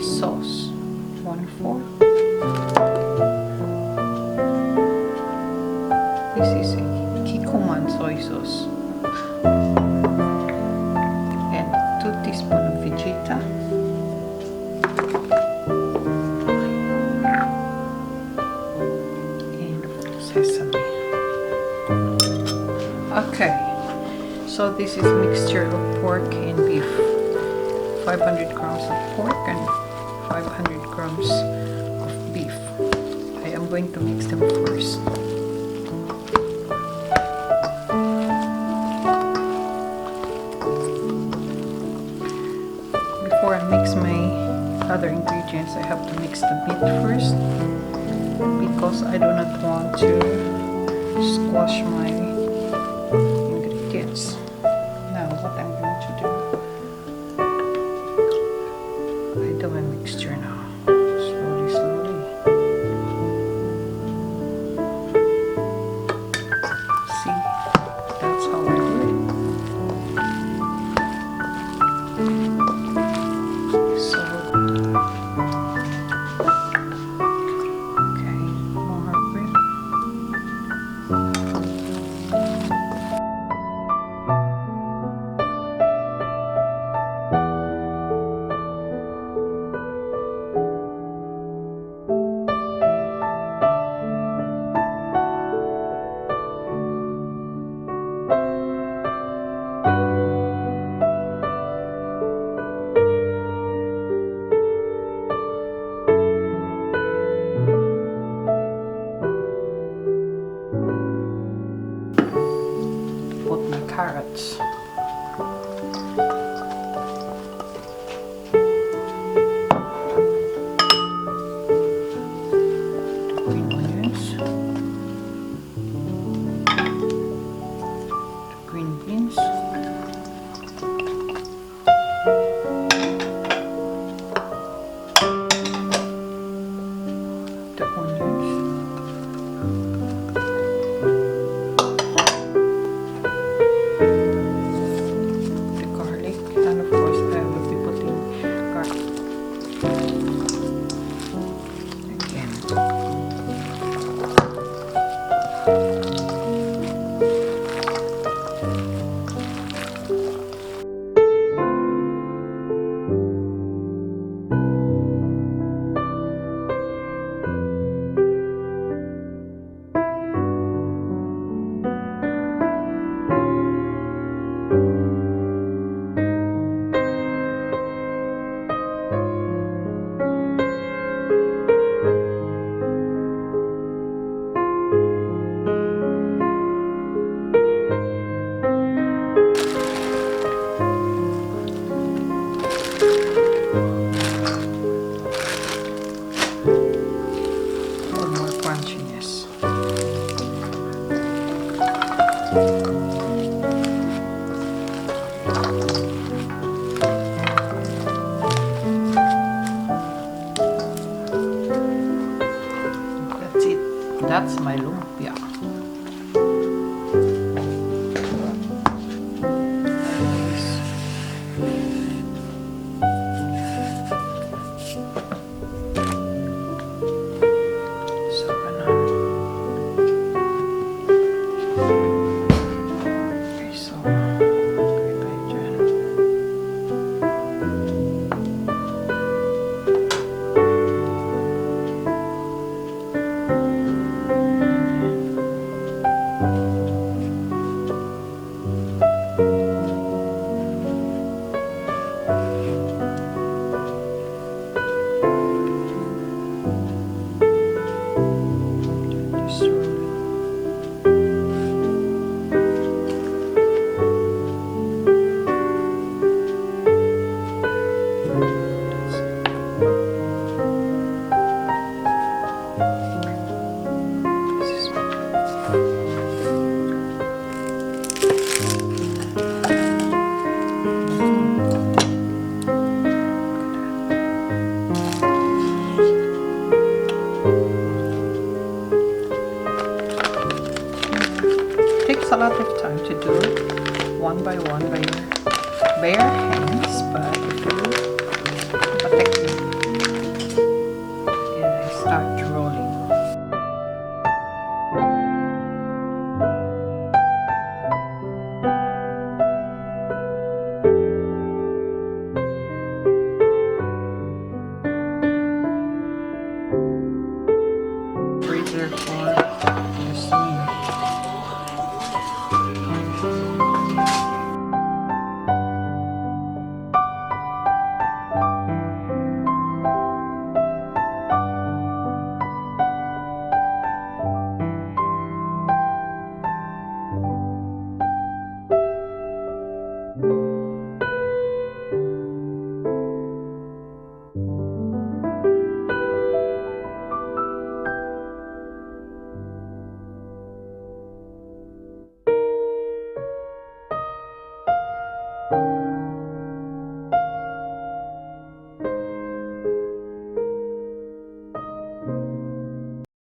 soy sauce, 1/4. This is a Kikkoman soy sauce. And 2 teaspoons of VEGETTA. And SESAME. Okay, so this is a mixture of pork and beef. 500 grams of pork and 500 grams of beef. I am going to mix them first. Before I mix my other ingredients, I have to mix the meat first because I do not want to squash my ingredients. Now what I'm going to do, I do my mixture now. Slowly, slowly. See, that's how I do it. So, okay, more bread. Put my carrots. The green onions. The green beans. The onions. That's it. That's my lumpia. A lot of time to do one by one by your bare hands, but if you have a technique, you.